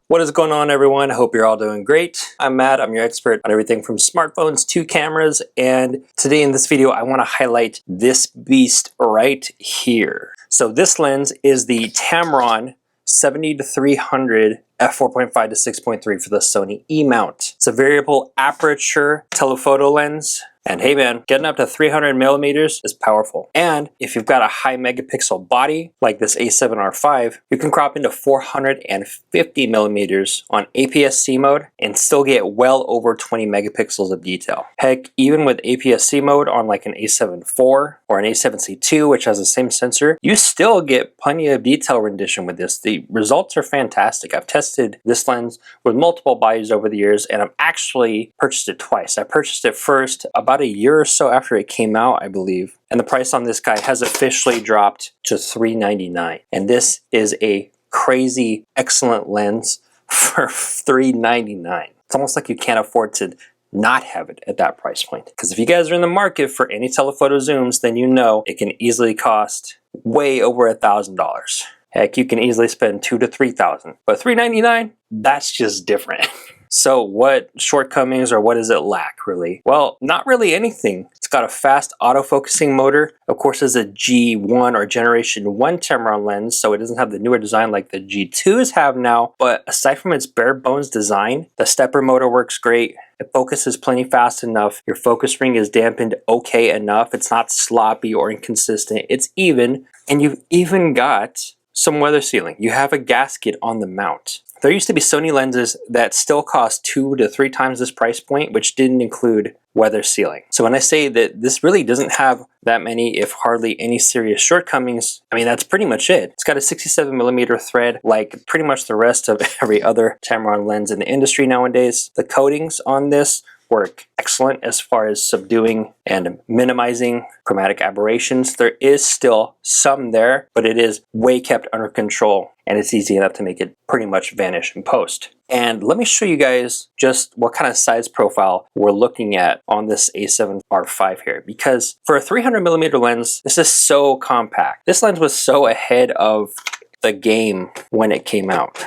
What is going on, everyone? I hope you're all doing great. I'm Matt. I'm your expert on everything from smartphones to cameras, and today in this video I want to highlight this beast right here. So this lens is the Tamron 70-300 f4.5 to 6.3 for the Sony E-mount. It's a variable aperture telephoto lens. And hey man, getting up to 300 millimeters is powerful. And if you've got a high megapixel body like this A7R5, you can crop into 450 millimeters on APS-C mode and still get well over 20 megapixels of detail. Heck, even with APS-C mode on like an A7 IV or an A7C II, which has the same sensor, you still get plenty of detail rendition with this. The results are fantastic. I've tested this lens with multiple bodies over the years, and I've actually purchased it twice. I purchased it first about a year or so after it came out, I believe. And the price on this guy has officially dropped to $399. And this is a crazy, excellent lens for $399. It's almost like you can't afford to not have it at that price point. Because if you guys are in the market for any telephoto zooms, then you know it can easily cost way over $1,000. Heck, you can easily spend $2,000 to $3,000. But $399, that's just different. So what shortcomings or what does it lack really? Well, not really anything. It's got a fast autofocusing motor. Of course, it's a G1 or Generation 1 Tamron lens, so it doesn't have the newer design like the G2s have now. But aside from its bare bones design, the stepper motor works great. It focuses plenty fast enough. Your focus ring is dampened okay enough. It's not sloppy or inconsistent. It's even, and you've even got some weather sealing. You have a gasket on the mount. There used to be Sony lenses that still cost 2 to 3 times this price point, which didn't include weather sealing. So when I say that this really doesn't have that many, if hardly any, serious shortcomings, I mean, that's pretty much it. It's got a 67mm thread, like pretty much the rest of every other Tamron lens in the industry nowadays. The coatings on this work excellent as far as subduing and minimizing chromatic aberrations. There is still some there, but it is way kept under control, and it's easy enough to make it pretty much vanish in post. And let me show you guys just what kind of size profile we're looking at on this A7R5 here, because for a 300mm lens, this is so compact. This lens was so ahead of the game when it came out.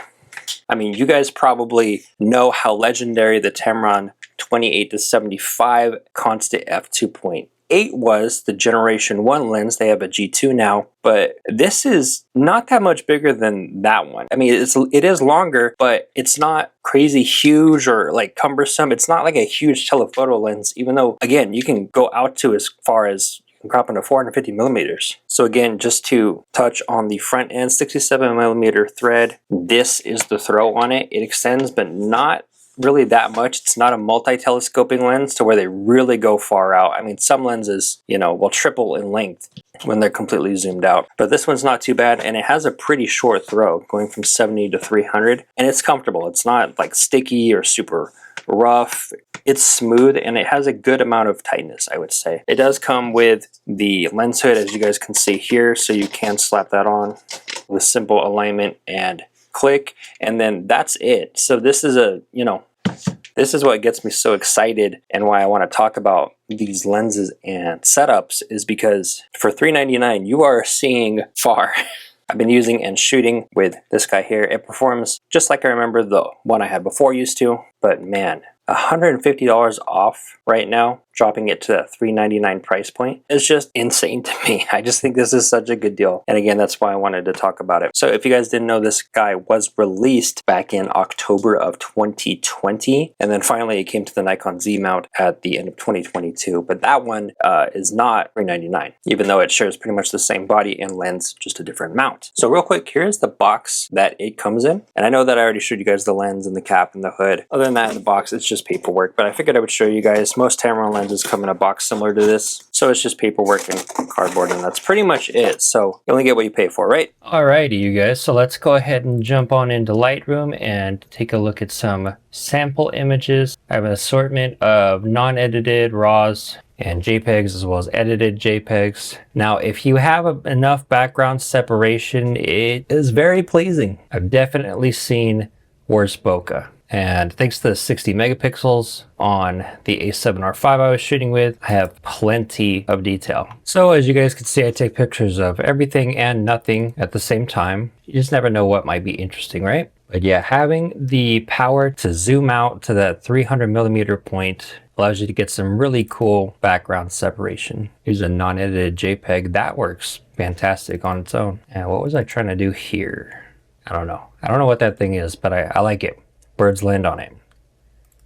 I mean, you guys probably know how legendary the Tamron 28-75 constant f2.8 was, the Generation 1 lens. They have a G2 now, but this is not that much bigger than that one. I mean, it is longer, but it's not crazy huge or like cumbersome. It's not like a huge telephoto lens, even though, again, you can go out to as far as crop into 450 millimeters. So again, just to touch on the front end, 67mm thread. This is the throw on it. It extends, but not really that much. It's not a multi-telescoping lens to where they really go far out. I mean, some lenses, you know, will triple in length when they're completely zoomed out. But this one's not too bad, and it has a pretty short throw, going from 70 to 300, and it's comfortable. It's not like sticky or super rough. It's smooth, and it has a good amount of tightness, I would say. It does come with the lens hood, as you guys can see here, so you can slap that on with simple alignment and click, and then that's it. So this is a, you know, this is what gets me so excited, and why I want to talk about these lenses and setups, is because for $399 you are seeing far. I've been using and shooting with this guy here. It performs just like I remember the one I had before used to, but man, $150 off right now, dropping it to that $399 price point is just insane to me. I just think this is such a good deal. And again, that's why I wanted to talk about it. So if you guys didn't know, this guy was released back in October of 2020. And then finally it came to the Nikon Z mount at the end of 2022. But that one is not $399, even though it shares pretty much the same body and lens, just a different mount. So real quick, here's the box that it comes in. And I know that I already showed you guys the lens and the cap and the hood. Other than that, in the box, it's just paperwork. But I figured I would show you guys. Most Tamron lenses come in a box similar to this, so it's just paperwork and cardboard, and that's pretty much it. So you only get what you pay for, right? Alrighty, you guys, so let's go ahead and jump on into Lightroom and take a look at some sample images. I have an assortment of non-edited RAWs and JPEGs, as well as edited JPEGs. Now, if you have enough background separation, it is very pleasing. I've definitely seen worse bokeh. And thanks to the 60 megapixels on the A7R5 I was shooting with, I have plenty of detail. So as you guys can see, I take pictures of everything and nothing at the same time. You just never know what might be interesting, right? But yeah, having the power to zoom out to that 300mm point allows you to get some really cool background separation. Here's a non-edited JPEG. That works fantastic on its own. And what was I trying to do here? I don't know. I don't know what that thing is, but I like it. Birds land on it.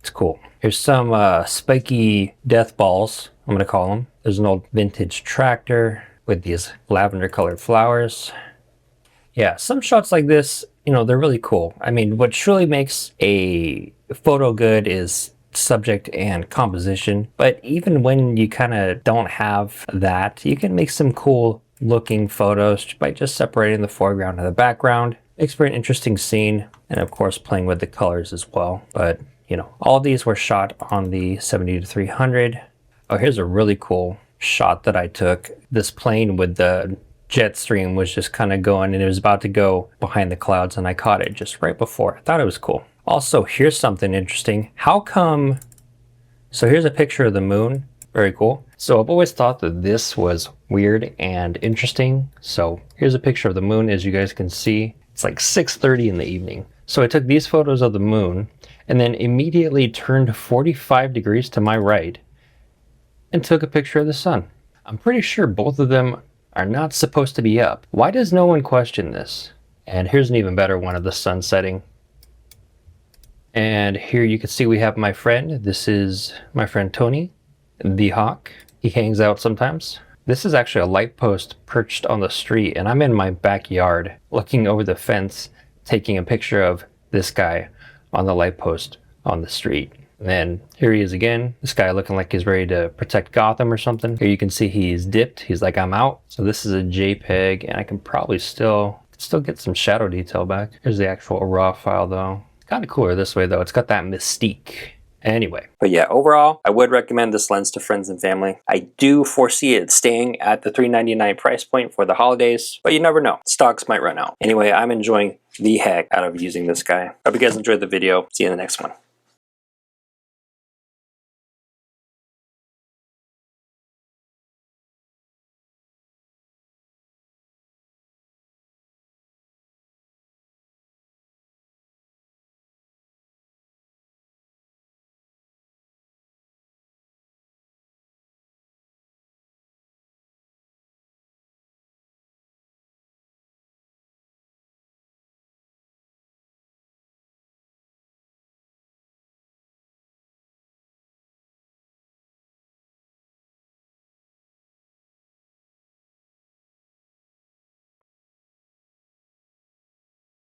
It's cool. Here's some spiky death balls, I'm gonna call them. There's an old vintage tractor with these lavender colored flowers. Yeah, some shots like this, you know, they're really cool. I mean, what truly makes a photo good is subject and composition. But even when you kind of don't have that, you can make some cool looking photos by just separating the foreground and the background. Makes for an interesting scene, and of course playing with the colors as well. But you know, all of these were shot on the 70-300. Oh, here's a really cool shot that I took. This plane with the jet stream was just kind of going, and it was about to go behind the clouds, and I caught it just right before. I thought it was cool. Also, here's something interesting. How come, so here's a picture of the moon. Very cool. So I've always thought that this was weird and interesting. So here's a picture of the moon. As you guys can see, it's like 6:30 in the evening. So I took these photos of the moon and then immediately turned 45 degrees to my right and took a picture of the sun. I'm pretty sure both of them are not supposed to be up. Why does no one question this? And here's an even better one of the sun setting. And here you can see we have my friend. This is my friend Tony, the hawk. He hangs out sometimes. This is actually a light post perched on the street, and I'm in my backyard looking over the fence, taking a picture of this guy on the light post on the street. And then here he is again, this guy looking like he's ready to protect Gotham or something. Here you can see he's dipped, he's like, I'm out. So this is a JPEG, and I can probably still get some shadow detail back. Here's the actual raw file though. It's kind of cooler this way though, it's got that mystique. Anyway, but yeah, overall, I would recommend this lens to friends and family. I do foresee it staying at the $399 price point for the holidays, but you never know. Stocks might run out. Anyway, I'm enjoying the heck out of using this guy. Hope you guys enjoyed the video. See you in the next one.